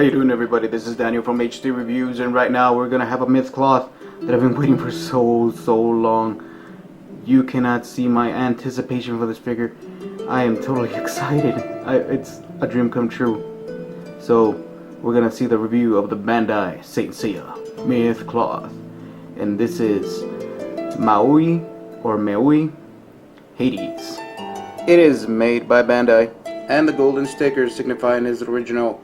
How you doing, everybody? This is Daniel from HD Reviews, and right now we're gonna have a myth cloth that I've been waiting for so long. You cannot see my anticipation for this figure. I am totally excited. It's a dream come true. So we're gonna see the review of the Bandai Saint Seiya myth cloth, and this is Maui or Maui Hades. It is made by Bandai, and the golden sticker signifying his original,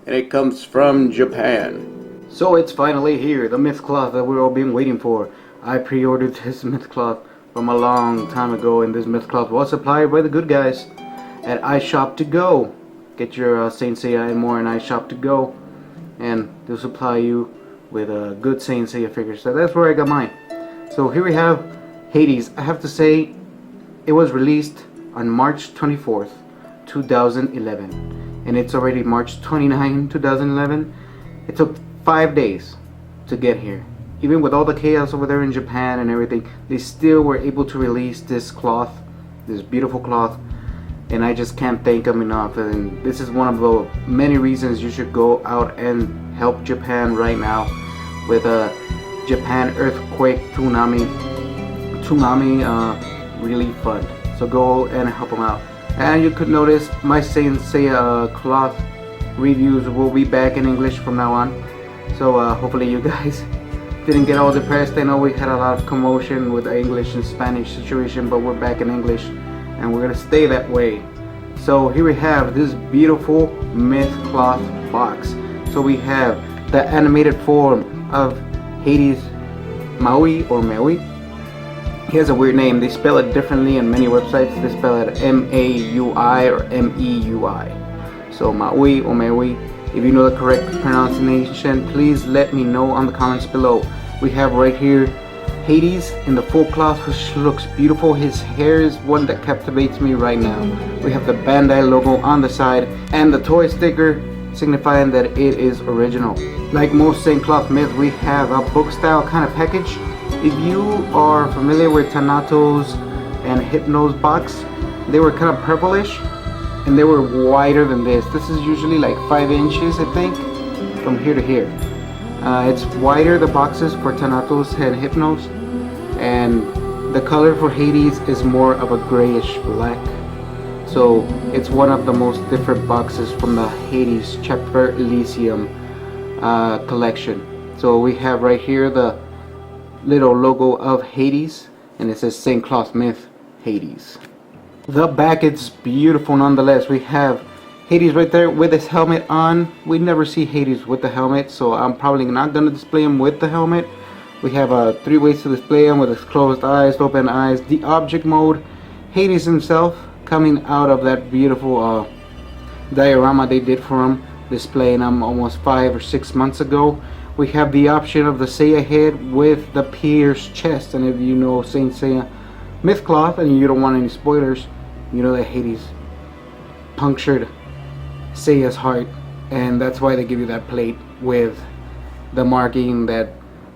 and it comes from Japan. So it's finally here, the myth cloth that we've all been waiting for. I pre-ordered this myth cloth from a long time ago, and this myth cloth was supplied by the good guys at iShop2Go. Get your Saint Seiya and more in iShop2Go, and they'll supply you with a good Saint Seiya figure. So that's where I got mine. So here we have Hades. I have to say, it was released on March 24th, 2011, and it's already March 29, 2011. It took 5 days to get here. Even with all the chaos over there in Japan and everything, they still were able to release this cloth, this beautiful cloth, and I just can't thank them enough. And this is one of the many reasons you should go out and help Japan right now with a Japan earthquake tsunami relief fund. So go and help them out. And you could notice my Saint Seiya cloth reviews will be back in English from now on. So hopefully you guys didn't get all depressed. I know we had a lot of commotion with the English and Spanish situation, but we're back in English and we're gonna stay that way. So here we have this beautiful myth cloth box. So we have the animated form of Hades, Maui or Maui. He has a weird name. They spell it differently in many websites. They spell it M-A-U-I or M-E-U-I. So Maui or Maui. If you know the correct pronunciation, please let me know on the comments below. We have right here Hades in the full cloth, which looks beautiful. His hair is one that captivates me right now. We have the Bandai logo on the side and the toy sticker signifying that it is original. Like most Saint Cloth myth, we have a book style kind of package. If you are familiar with Thanato's and Hypno's box, they were kind of purplish and they were wider than this. This is usually like 5 inches, I think, from here to here. It's wider, the boxes for Thanatos and Hypnos, and the color for Hades is more of a grayish black. So it's one of the most different boxes from the Hades Chapter Elysium collection. So we have right here the little logo of Hades, and it says Saint Cloth Myth Hades. The back, it's beautiful nonetheless. We have Hades right there with his helmet on. We never see Hades with the helmet, so I'm probably not going to display him with the helmet. We have 3 ways to display him: with his closed eyes, open eyes, the object mode, Hades himself coming out of that beautiful diorama they did for him, displaying him almost 5 or 6 months ago. We have the option of the Seiya head with the pierced chest, and if you know Saint Seiya myth cloth and you don't want any spoilers, you know that Hades punctured Seiya's heart, and that's why they give you that plate with the marking that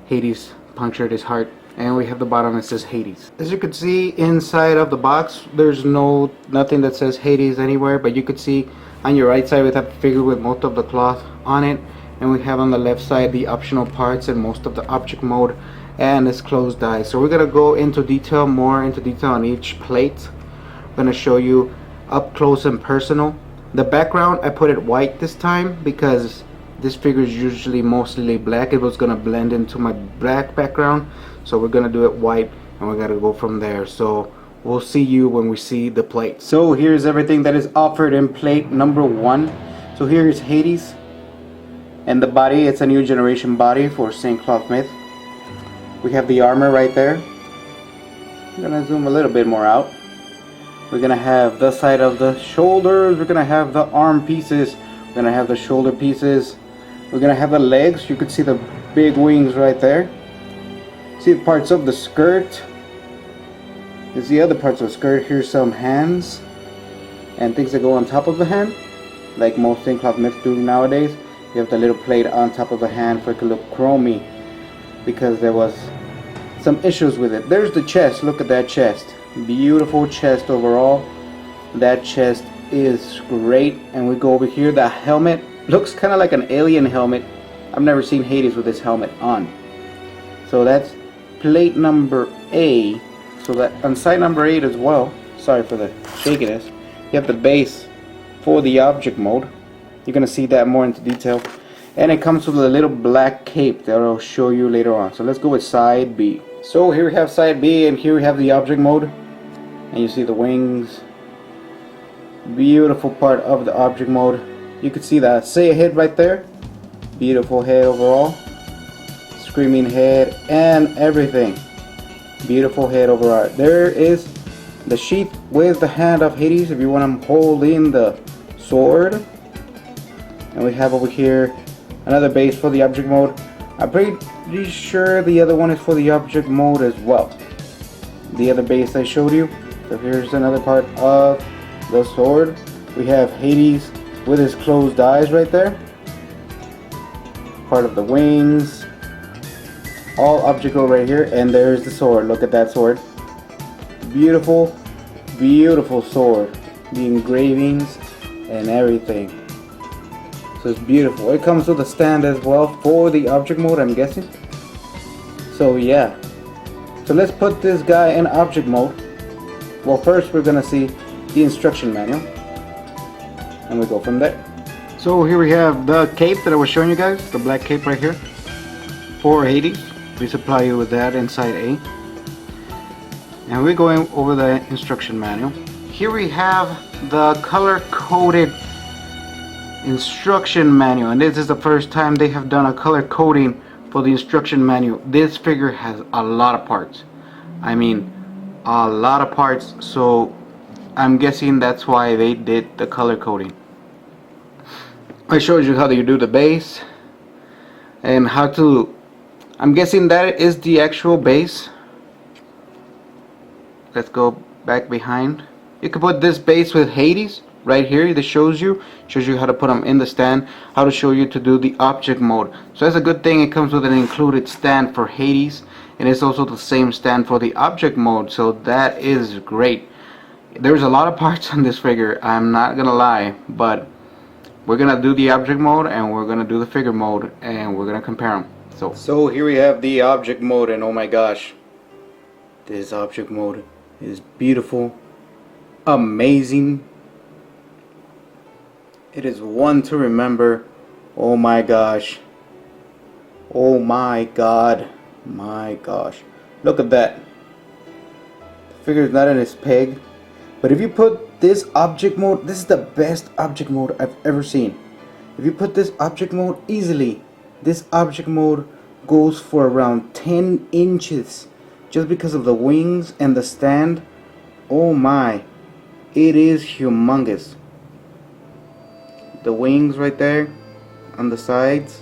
Hades punctured his heart. And we have the bottom that says Hades. As you can see inside of the box, there's nothing that says Hades anywhere, but you could see on your right side we have the figure with most of the cloth on it, and we have on the left side the optional parts and most of the object mode and this closed eye. So we're gonna go more into detail on each plate. I'm gonna show you up close and personal. The background, I put it white this time because this figure is usually mostly black. It was gonna blend into my black background, so we're gonna do it white and we're gonna go from there. So we'll see you when we see the plate. So here's everything that is offered in plate number 1. So here is Hades, and the body, it's a new generation body for Saint Cloth Myth. We have the armor right there. I'm gonna zoom a little bit more out. We're gonna have the side of the shoulders. We're gonna have the arm pieces. We're gonna have the shoulder pieces. We're gonna have the legs. You can see the big wings right there. See the parts of the skirt. There's the other parts of the skirt. Here's some hands and things that go on top of the hand, like most Saint Cloth Myths do nowadays. You have the little plate on top of the hand for it to look chromy, because there was some issues with it. There's the chest. Look at that chest. Beautiful chest overall. That chest is great. And we go over here, the helmet. looks kind of like an alien helmet. I've never seen Hades with this helmet on. So that's plate number A. So that on side number 8 as well, sorry for the shakiness, you have the base for the object mode. You're gonna see that more into detail. And it comes with a little black cape that I'll show you later on. So let's go with side B. So here we have side B, and here we have the object mode. And you see the wings. Beautiful part of the object mode. You can see the Seiya head right there. Beautiful head overall. Screaming head and everything. Beautiful head overall. There is the sheath with the hand of Hades if you want to hold in the sword. And we have over here another base for the object mode. I'm pretty sure the other one is for the object mode as well. The other base I showed you. So here's another part of the sword. We have Hades with his closed eyes right there. Part of the wings. All object mode right here. And there's the sword. Look at that sword. Beautiful, beautiful sword. The engravings and everything. So it's beautiful. It comes with a stand as well for the object mode, I'm guessing. So yeah. So let's put this guy in object mode. Well, first we're gonna see the instruction manual, and we go from there. So here we have the cape that I was showing you guys, the black cape right here for Hades. We supply you with that inside A. And we're going over the instruction manual. Here we have the color-coded instruction manual, and this is the first time they have done a color coding for the instruction manual. This figure has a lot of parts. I mean, a lot of parts, so I'm guessing that's why they did the color coding. I showed you how you do the base and how to, I'm guessing that is the actual base. Let's go back behind. You can put this base with Hades right here. This shows you how to put them in the stand, how to show you to do the object mode. So that's a good thing. It comes with an included stand for Hades, and it's also the same stand for the object mode, so that is great. There's a lot of parts on this figure, I'm not gonna lie, but we're gonna do the object mode and we're gonna do the figure mode and we're gonna compare them. So here we have the object mode, and oh my gosh, this object mode is beautiful, amazing. It is one to remember. Oh my gosh. Oh my god. My gosh. Look at that. The figure is not in its peg. But if you put this object mode, this is the best object mode I've ever seen. If you put this object mode easily, this object mode goes for around 10 inches. Just because of the wings and the stand. Oh my. It is humongous. The wings right there on the sides.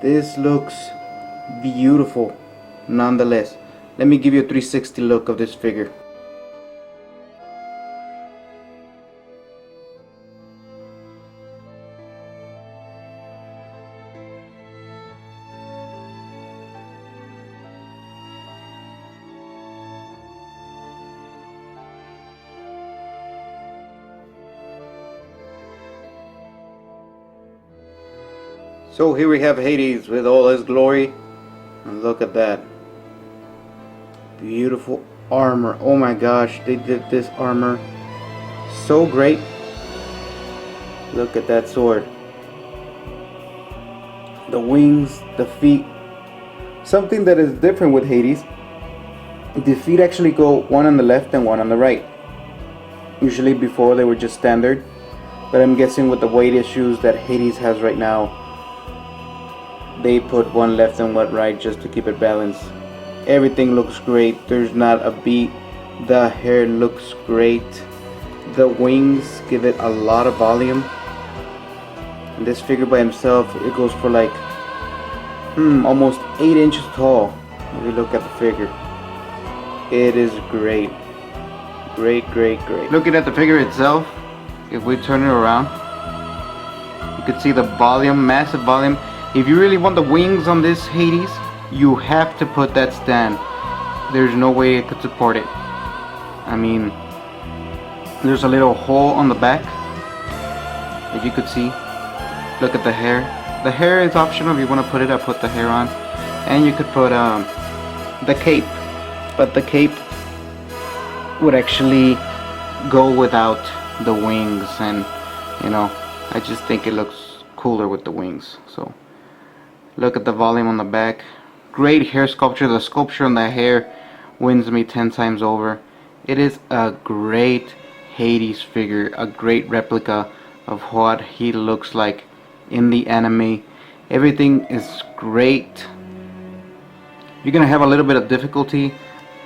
This looks beautiful nonetheless. Let me give you a 360 look of this figure. So here we have Hades with all his glory, and look at that beautiful armor. Oh my gosh, they did this armor so great. Look at that sword, the wings, the feet. Something that is different with Hades, the feet actually go one on the left and one on the right. Usually before they were just standard, but I'm guessing with the weight issues that Hades has right now, they put one left and one right just to keep it balanced. Everything looks great. There's not a beat. The hair looks great. The wings give it a lot of volume. And this figure by himself, it goes for like almost 8 inches tall. If you look at the figure, it is great. Great, great, great. Looking at the figure itself, if we turn it around, you can see the volume, massive volume. If you really want the wings on this Hades, you have to put that stand. There's no way it could support it. I mean, there's a little hole on the back, as you could see. Look at the hair. The hair is optional if you want to put it. I put the hair on, and you could put the cape, but the cape would actually go without the wings, and you know, I just think it looks cooler with the wings. So look at the volume on the back. Great hair sculpture. The sculpture on the hair wins me 10 times over. It is a great Hades figure, a great replica of what he looks like in the anime. Everything is great. You're gonna have a little bit of difficulty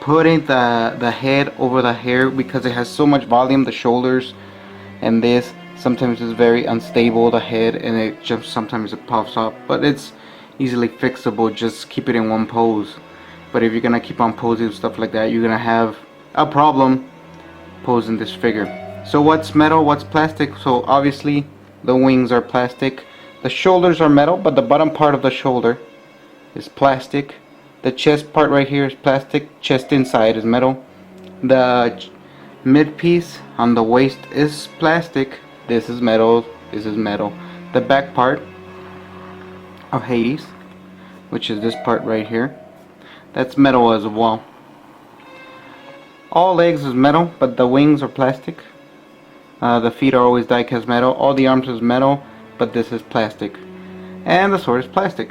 putting the head over the hair because it has so much volume. The shoulders and this sometimes is very unstable, the head, and it just sometimes it pops up, but it's easily fixable. Just keep it in one pose. But if you're gonna keep on posing stuff like that, you're gonna have a problem posing this figure. So what's metal, what's plastic? So obviously the wings are plastic, the shoulders are metal, but the bottom part of the shoulder is plastic. The chest part right here is plastic, chest inside is metal. The mid piece on the waist is plastic. This is metal, this is metal. The back part of Hades, which is this part right here, that's metal as well. All legs is metal, but the wings are plastic. The feet are always die-cast metal. All the arms is metal, but this is plastic. And the sword is plastic.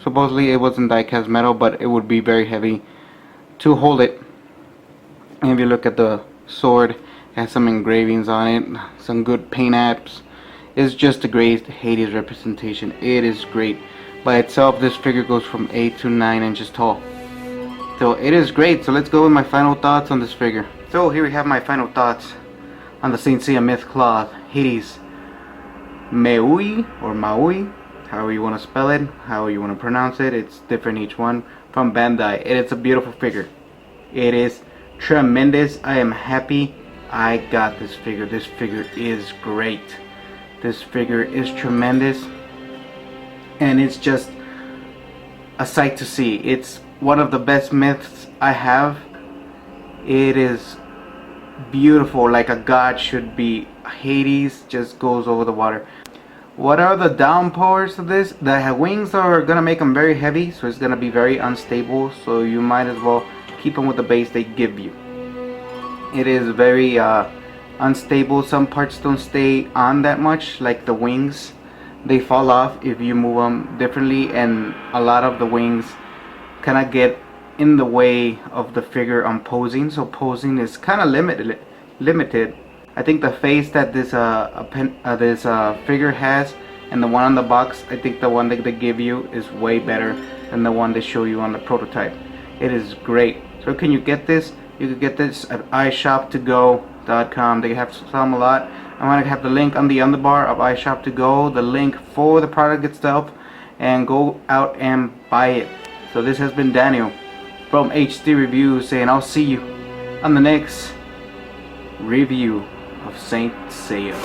Supposedly it wasn't die-cast metal, but it would be very heavy to hold it. And if you look at the sword, it has some engravings on it, some good paint apps. It's just a great Hades representation. It is great. By itself, this figure goes from 8 to 9 inches tall. So it is great. So let's go with my final thoughts on this figure. So here we have my final thoughts on the Saint Seiya Myth Cloth Hades Maui, or Maui, however you want to spell it, how you want to pronounce it. It's different each one, from Bandai. It's a beautiful figure. It is tremendous. I am happy I got this figure. This figure is great. This figure is tremendous, and it's just a sight to see. It's one of the best myths I have. It is beautiful, like a god should be. Hades just goes over the water. What are the downpours of this? The wings are gonna make them very heavy, so it's gonna be very unstable, so you might as well keep them with the base they give you. It is very unstable. Some parts don't stay on that much, like the wings. They fall off if you move them differently, and a lot of the wings kind of get in the way of the figure on posing, so posing is kind of limited. I think the face that this figure has and the one on the box, I think the one that they give you is way better than the one they show you on the prototype. It is great. So can you get this? You can get this at iShop2Go.com. They have some a lot. I'm going to have the link on the underbar of iShop2Go, the link for the product itself, and go out and buy it. So this has been Daniel from HD Reviews saying I'll see you on the next review of Saint Seiya.